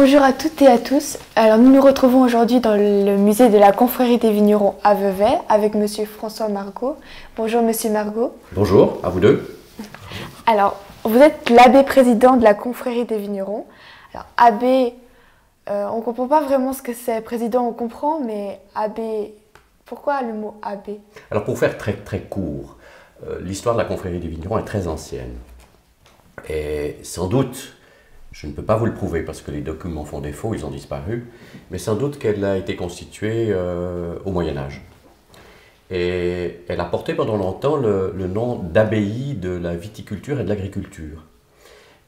Bonjour à toutes et à tous. Alors nous nous retrouvons aujourd'hui dans le musée de la confrérie des vignerons à Vevey avec monsieur François Margot. Bonjour monsieur Margot. Bonjour, à vous deux. Alors vous êtes l'abbé président de la confrérie des vignerons. Alors abbé, on ne comprend pas vraiment ce que c'est. Président on comprend, mais abbé, pourquoi le mot abbé? Alors pour faire très court, l'histoire de la confrérie des vignerons est très ancienne. Et sans doute, je ne peux pas vous le prouver parce que les documents font défaut, ils ont disparu, mais sans doute qu'elle a été constituée au Moyen-Âge. Et elle a porté pendant longtemps le nom d'abbaye de la viticulture et de l'agriculture.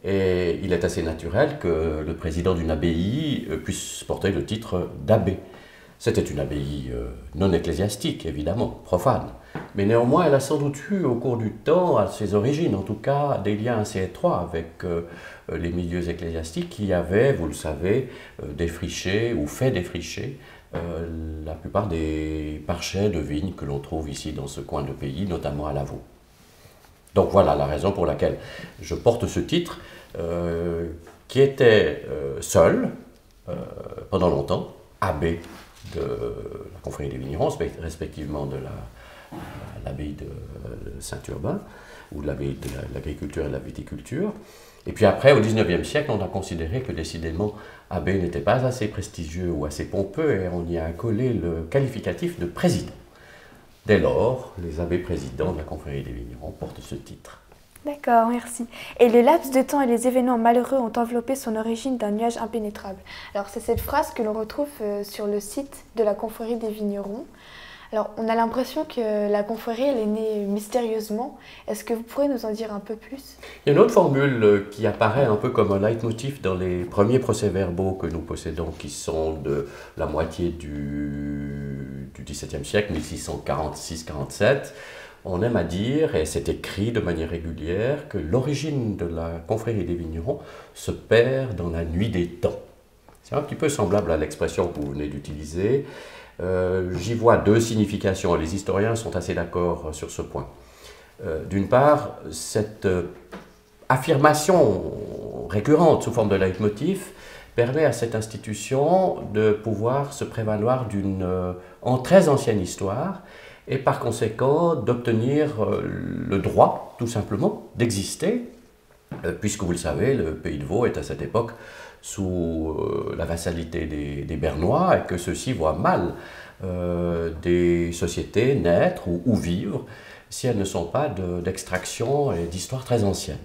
Et il est assez naturel que le président d'une abbaye puisse porter le titre d'abbé. C'était une abbaye non ecclésiastique, évidemment, profane. Mais néanmoins, elle a sans doute eu, au cours du temps, à ses origines en tout cas, des liens assez étroits avec les milieux ecclésiastiques qui avaient, vous le savez, défriché ou fait défricher la plupart des parchets de vignes que l'on trouve ici dans ce coin de pays, notamment à Lavaux. Donc voilà la raison pour laquelle je porte ce titre, qui était seul, pendant longtemps, abbé de la confrérie des vignerons, respectivement de l'abbaye de Saint-Urbain, ou de l'abbaye de l'agriculture et de la viticulture. Et puis après, au XIXe siècle, on a considéré que décidément, abbé n'était pas assez prestigieux ou assez pompeux, et on y a accolé le qualificatif de président. Dès lors, les abbés présidents de la confrérie des vignerons portent ce titre. D'accord, merci. Et le laps de temps et les événements malheureux ont enveloppé son origine d'un nuage impénétrable. Alors c'est cette phrase que l'on retrouve sur le site de la confrérie des vignerons. Alors on a l'impression que la confrérie elle est née mystérieusement. Est-ce que vous pourrez nous en dire un peu plus? Il y a une autre formule qui apparaît un peu comme un leitmotiv dans les premiers procès-verbaux que nous possédons, qui sont de la moitié du XVIIe siècle, 1646-47. On aime à dire, et c'est écrit de manière régulière, que l'origine de la confrérie des vignerons se perd dans la nuit des temps. C'est un petit peu semblable à l'expression que vous venez d'utiliser. J'y vois deux significations, et les historiens sont assez d'accord sur ce point. D'une part, cette affirmation récurrente sous forme de leitmotiv permet à cette institution de pouvoir se prévaloir d'une très ancienne histoire, et par conséquent d'obtenir le droit, tout simplement, d'exister, puisque vous le savez, le pays de Vaud est à cette époque sous la vassalité des Bernois, et que ceux-ci voient mal des sociétés naître ou vivre si elles ne sont pas d'extraction et d'histoire très ancienne.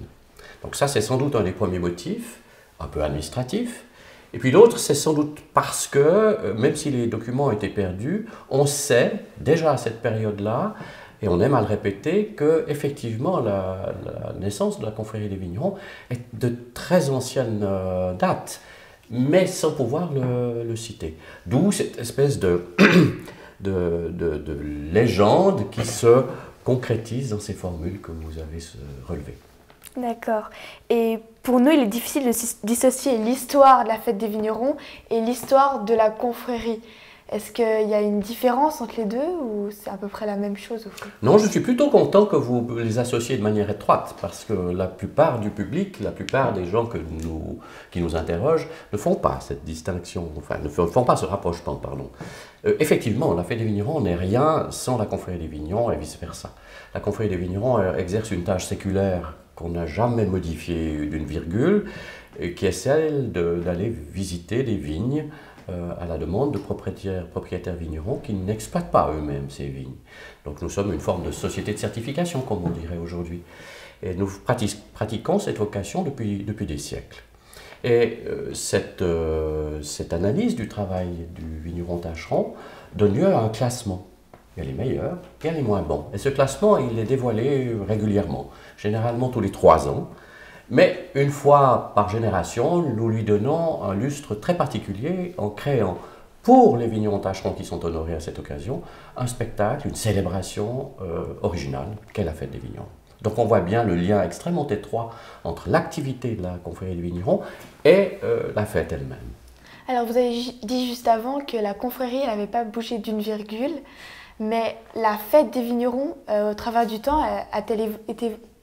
Donc ça, c'est sans doute un des premiers motifs, un peu administratifs. Et puis l'autre, c'est sans doute parce que, même si les documents ont été perdus, on sait déjà à cette période-là, et on aime à le répéter, qu'effectivement la naissance de la confrérie des vignerons est de très ancienne date, mais sans pouvoir le citer. D'où cette espèce de légende qui se concrétise dans ces formules que vous avez relevées. D'accord. Et pour nous, il est difficile de dissocier l'histoire de la fête des vignerons et l'histoire de la confrérie. Est-ce qu'il y a une différence entre les deux ou c'est à peu près la même chose au fond? Non, je suis plutôt content que vous les associez de manière étroite, parce que la plupart du public, la plupart des gens qui nous interrogent ne font pas cette distinction, enfin ne font pas ce rapprochement, pardon. Effectivement, la fête des vignerons n'est rien sans la confrérie des vignerons et vice-versa. La confrérie des vignerons exerce une tâche séculaire qu'on n'a jamais modifiée d'une virgule, et qui est celle d'aller visiter des vignes à la demande de propriétaires vignerons qui n'exploitent pas eux-mêmes ces vignes. Donc nous sommes une forme de société de certification, comme on dirait aujourd'hui. Et nous pratiquons cette vocation depuis des siècles. Et cette analyse du travail du vigneron tâcheron donne lieu à un classement. Il y a les meilleurs, il y a les moins bons. Et ce classement, il est dévoilé régulièrement, généralement tous les 3 ans. Mais une fois par génération, nous lui donnons un lustre très particulier en créant, pour les vignerons tâcherons qui sont honorés à cette occasion, un spectacle, une célébration originale qu'est la fête des vignerons. Donc on voit bien le lien extrêmement étroit entre l'activité de la confrérie des vignerons et la fête elle-même. Alors vous avez dit juste avant que la confrérie n'avait pas bougé d'une virgule, mais la fête des vignerons, au travers du temps,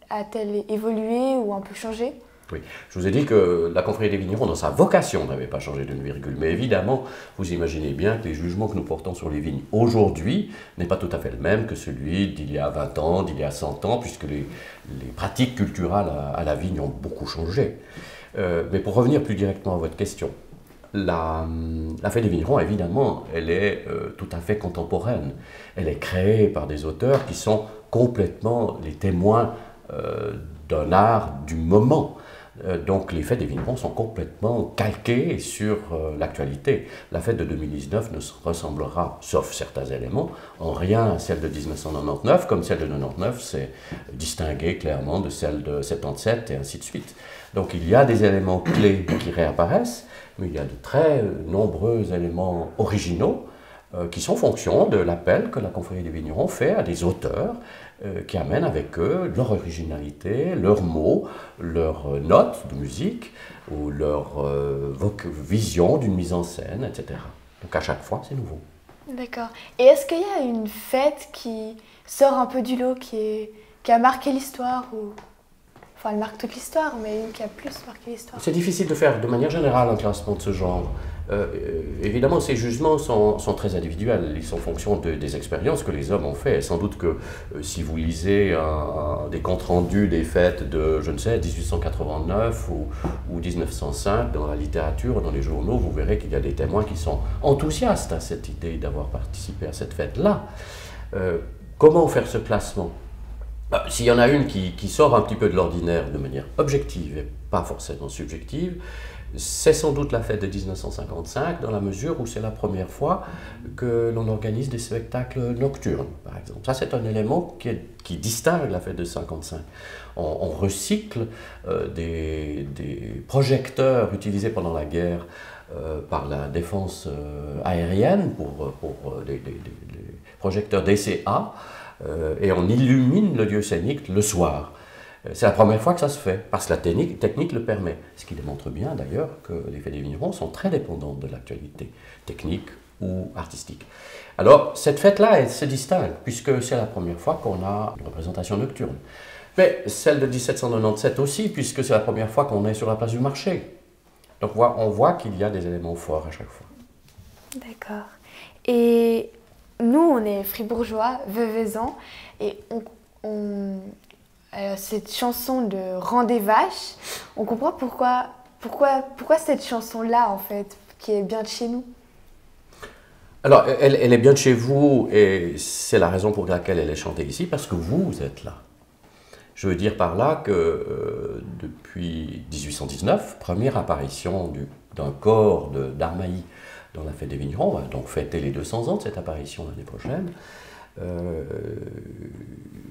a-t-elle évolué ou un peu changé? Oui, je vous ai dit que la confrérie des vignerons, dans sa vocation, n'avait pas changé d'une virgule. Mais évidemment, vous imaginez bien que les jugements que nous portons sur les vignes aujourd'hui n'est pas tout à fait le même que celui d'il y a 20 ans, d'il y a 100 ans, puisque les pratiques culturelles à la vigne ont beaucoup changé. Mais pour revenir plus directement à votre question, la fête des vignerons, évidemment, elle est tout à fait contemporaine. Elle est créée par des auteurs qui sont complètement les témoins d'un art du moment. Donc les fêtes des vignerons sont complètement calquées sur l'actualité. La fête de 2019 ne se ressemblera, sauf certains éléments, en rien à celle de 1999, comme celle de 1999 s'est distinguée clairement de celle de 77 et ainsi de suite. Donc il y a des éléments clés qui réapparaissent, mais il y a de très nombreux éléments originaux qui sont fonction de l'appel que la confrérie des vignerons fait à des auteurs qui amènent avec eux leur originalité, leurs mots, leurs notes de musique ou leur vision d'une mise en scène, etc. Donc à chaque fois, c'est nouveau. D'accord. Et est-ce qu'il y a une fête qui sort un peu du lot, qui a marqué l'histoire ou... Enfin, elle marque toute l'histoire, mais une qui a plus marqué l'histoire. C'est difficile de faire de manière générale un classement de ce genre. Évidemment, ces jugements sont très individuels. Ils sont en fonction des expériences que les hommes ont fait. Sans doute que si vous lisez des comptes rendus des fêtes de, je ne sais, 1889 ou 1905 dans la littérature, dans les journaux, vous verrez qu'il y a des témoins qui sont enthousiastes à cette idée d'avoir participé à cette fête-là. Comment faire ce classement ? S'il y en a une qui sort un petit peu de l'ordinaire de manière objective et pas forcément subjective, c'est sans doute la fête de 1955, dans la mesure où c'est la première fois que l'on organise des spectacles nocturnes, par exemple. Ça, c'est un élément qui distingue la fête de 1955. On recycle des projecteurs utilisés pendant la guerre par la défense aérienne pour des projecteurs DCA, et on illumine le lieu scénique le soir. C'est la première fois que ça se fait, parce que la technique le permet. Ce qui démontre bien d'ailleurs que les fêtes des vignerons sont très dépendantes de l'actualité technique ou artistique. Alors cette fête-là, elle se distingue, puisque c'est la première fois qu'on a une représentation nocturne. Mais celle de 1797 aussi, puisque c'est la première fois qu'on est sur la place du marché. Donc on voit qu'il y a des éléments forts à chaque fois. D'accord. Et nous, on est fribourgeois, veuvezans, et cette chanson de Rendez vache, on comprend pourquoi cette chanson-là, en fait, qui est bien de chez nous. Alors, elle est bien de chez vous, et c'est la raison pour laquelle elle est chantée ici, parce que vous êtes là. Je veux dire par là que depuis 1819, première apparition d'un corps d'Armailly dans la fête des vignerons, on va donc fêter les 200 ans de cette apparition l'année prochaine,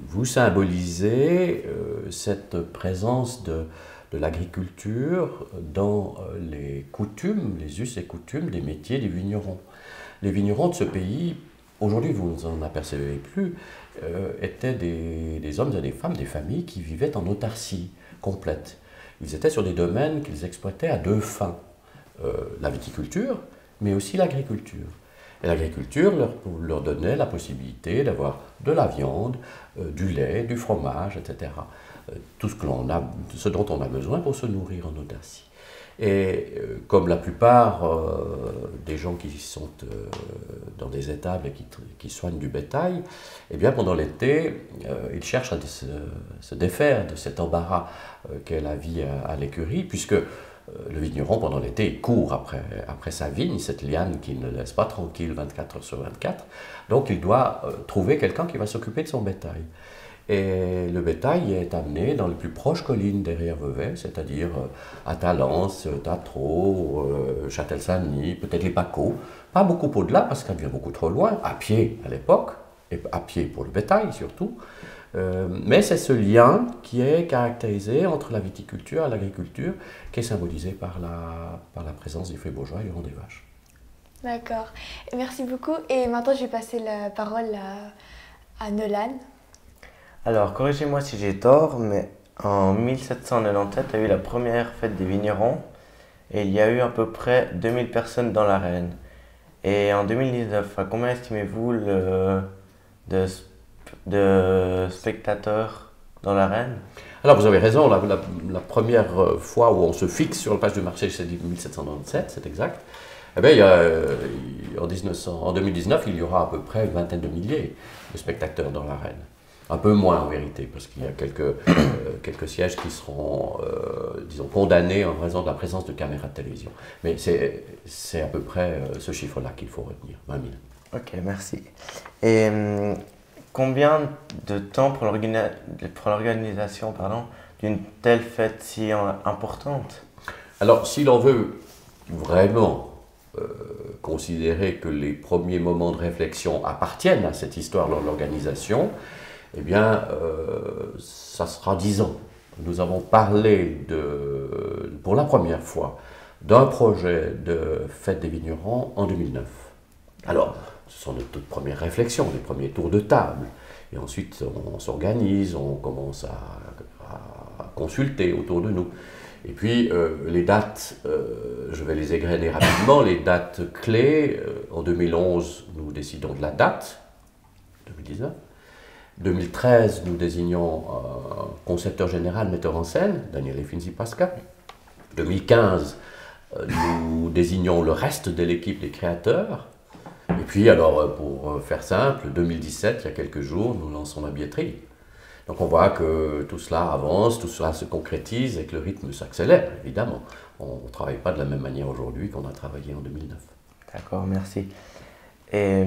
vous symbolisez cette présence de l'agriculture dans les coutumes, les us et coutumes des métiers des vignerons. Les vignerons de ce pays, aujourd'hui vous ne vous en apercevez plus, étaient des hommes et des femmes, des familles qui vivaient en autarcie complète. Ils étaient sur des domaines qu'ils exploitaient à deux fins, la viticulture, mais aussi l'agriculture. Et l'agriculture leur donnait la possibilité d'avoir de la viande, du lait, du fromage, etc. Tout ce dont on a besoin pour se nourrir en autarcie. Et comme la plupart des gens qui sont dans des étables et qui soignent du bétail, eh bien pendant l'été, ils cherchent à se défaire de cet embarras qu'est la vie à l'écurie, puisque le vigneron, pendant l'été, il court après sa vigne, cette liane qui ne le laisse pas tranquille 24 heures sur 24. Donc il doit trouver quelqu'un qui va s'occuper de son bétail. Et le bétail est amené dans les plus proches collines derrière Vevey, c'est-à-dire à Talence, Tatro, Châtel-Saint-Denis, peut-être les Pacots. Pas beaucoup au-delà, parce qu'elle devient beaucoup trop loin, à pied à l'époque, et à pied pour le bétail surtout. Mais c'est ce lien qui est caractérisé entre la viticulture et l'agriculture, qui est symbolisé par la présence des fribourgeois et du Rendez vache. D'accord. Merci beaucoup. Et maintenant, je vais passer la parole à Nolan. Alors, corrigez-moi si j'ai tort, mais en 1797, il y a eu la première fête des vignerons et il y a eu à peu près 2000 personnes dans l'arène. Et en 2019, à combien estimez-vous de spectateurs dans l'arène? Alors vous avez raison, la première fois où on se fixe sur le page du marché, c'est 1797, c'est exact. Eh bien, en 2019, il y aura à peu près une vingtaine de milliers de spectateurs dans l'arène. Un peu moins en vérité, parce qu'il y a quelques sièges qui seront, disons, condamnés en raison de la présence de caméras de télévision. Mais c'est à peu près ce chiffre-là qu'il faut retenir, 20 000. Ok, merci. Et combien de temps pour l'organisation d'une telle fête si importante? Alors, si l'on veut vraiment considérer que les premiers moments de réflexion appartiennent à cette histoire de l'organisation, eh bien, ça sera 10 ans. Nous avons parlé pour la première fois d'un projet de fête des vignerons en 2009. Alors, ce sont nos toutes premières réflexions, les premiers tours de table. Et ensuite, on s'organise, on commence à consulter autour de nous. Et puis, les dates, je vais les égrener rapidement. Les dates clés, en 2011, nous décidons de la date, 2019. 2013, nous désignons un concepteur général, metteur en scène, Daniele Finzi Pasca. 2015, nous désignons le reste de l'équipe des créateurs. Et puis, alors, pour faire simple, 2017, il y a quelques jours, nous lançons la billetterie. Donc on voit que tout cela avance, tout cela se concrétise et que le rythme s'accélère, évidemment. On ne travaille pas de la même manière aujourd'hui qu'on a travaillé en 2009. D'accord, merci. Et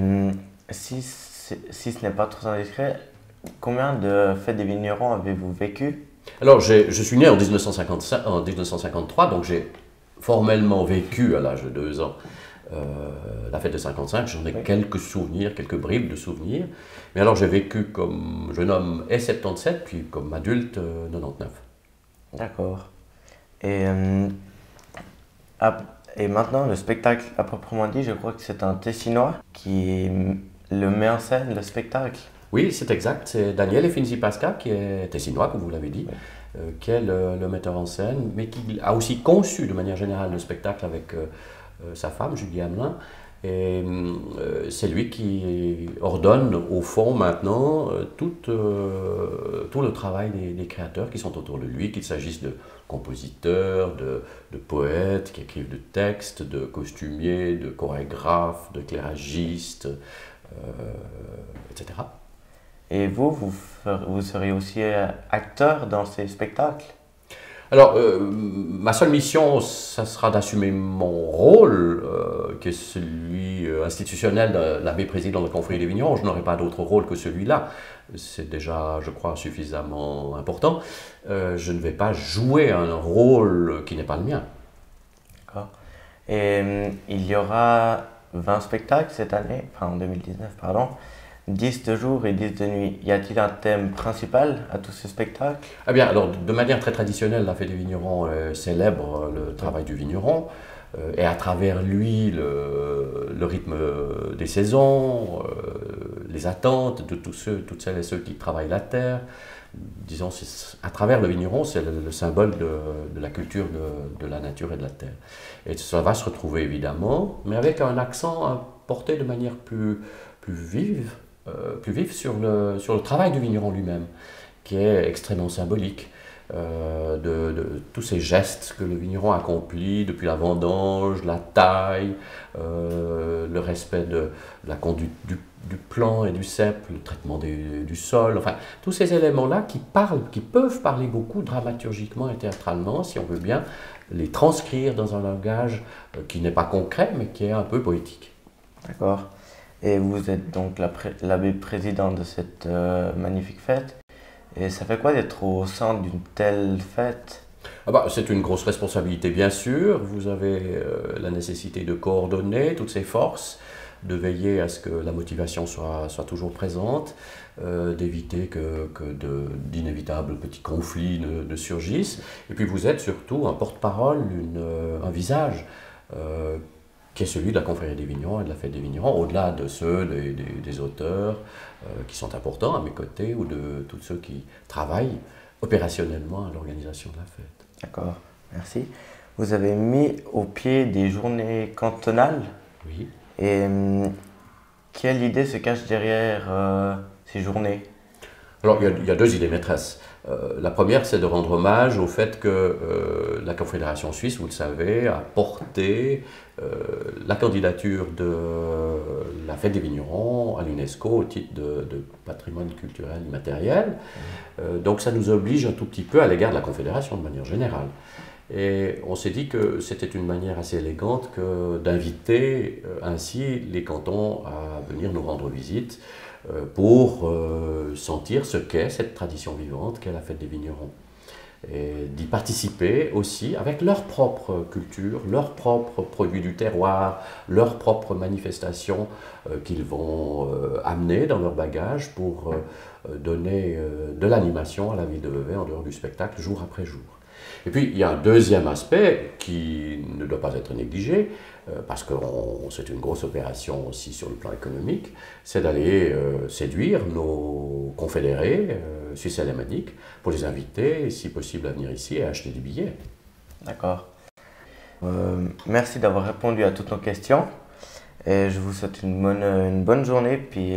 si ce n'est pas trop indiscret, combien de fêtes des vignerons avez-vous vécu? Alors, je suis né en 1953, donc j'ai formellement vécu à l'âge de 2 ans la fête de 55. J'en ai quelques souvenirs, quelques bribes de souvenirs. Mais alors, j'ai vécu comme jeune homme et 77, puis comme adulte 99. D'accord. Et maintenant, le spectacle à proprement dit, je crois que c'est un Tessinois qui le met en scène, le spectacle. Oui, c'est exact. C'est Daniele Finzi Pasca, qui est tessinois, comme vous l'avez dit, qui est le metteur en scène, mais qui a aussi conçu de manière générale le spectacle avec sa femme, Julie Hamelin. Et c'est lui qui ordonne, au fond, maintenant, tout le travail des créateurs qui sont autour de lui, qu'il s'agisse de compositeurs, de poètes qui écrivent de textes, de costumiers, de chorégraphes, d'éclairagistes, etc. Et vous serez aussi acteur dans ces spectacles? Alors, ma seule mission, ça sera d'assumer mon rôle, qui est celui institutionnel de l'abbé président de la Confrérie des Vignerons. Je n'aurai pas d'autre rôle que celui-là. C'est déjà, je crois, suffisamment important. Je ne vais pas jouer un rôle qui n'est pas le mien. D'accord. Et il y aura 20 spectacles cette année, enfin en 2019, pardon. 10 de jour et 10 de nuit. Y a-t-il un thème principal à tous ces spectacles? Eh bien, alors, de manière très traditionnelle, la Fête des Vignerons célèbre le travail du vigneron et à travers lui le rythme des saisons, les attentes de toutes celles et ceux qui travaillent la terre. Disons, à travers le vigneron, c'est le symbole de la culture de la nature et de la terre. Et ça va se retrouver évidemment, mais avec un accent porté de manière plus vive sur le travail du vigneron lui-même, qui est extrêmement symbolique, de tous ces gestes que le vigneron accomplit depuis la vendange, la taille, le respect de la conduite du plant et du cep, le traitement du sol, enfin, tous ces éléments-là qui peuvent parler beaucoup dramaturgiquement et théâtralement, si on veut bien les transcrire dans un langage qui n'est pas concret, mais qui est un peu poétique. D'accord. Et vous êtes donc l'abbé président de cette magnifique fête. Et ça fait quoi d'être au centre d'une telle fête? C'est une grosse responsabilité, bien sûr. Vous avez la nécessité de coordonner toutes ces forces, de veiller à ce que la motivation soit toujours présente, d'éviter que d'inévitables petits conflits ne surgissent. Et puis vous êtes surtout un porte-parole, un visage qui est celui de la Confrérie des Vignerons et de la Fête des Vignerons, au-delà de ceux des auteurs qui sont importants à mes côtés ou de tous ceux qui travaillent opérationnellement à l'organisation de la fête. D'accord, merci. Vous avez mis au pied des journées cantonales. Oui. Et quelle idée se cache derrière ces journées? Alors, il y a deux idées maîtresses. La première, c'est de rendre hommage au fait que la Confédération suisse, vous le savez, a porté la candidature de la fête des vignerons à l'UNESCO au titre de patrimoine culturel immatériel. Donc, ça nous oblige un tout petit peu à l'égard de la Confédération de manière générale. Et on s'est dit que c'était une manière assez élégante d'inviter ainsi les cantons à venir nous rendre visite pour sentir ce qu'est cette tradition vivante qu'est la fête des vignerons. Et d'y participer aussi avec leur propre culture, leurs propres produits du terroir, leurs propres manifestations qu'ils vont amener dans leur bagage pour donner de l'animation à la ville de Vevey en dehors du spectacle jour après jour. Et puis, il y a un deuxième aspect qui ne doit pas être négligé, parce que c'est une grosse opération aussi sur le plan économique, c'est d'aller séduire nos confédérés suisses alémaniques pour les inviter, si possible, à venir ici et à acheter des billets. D'accord. Merci d'avoir répondu à toutes nos questions et je vous souhaite une bonne journée puis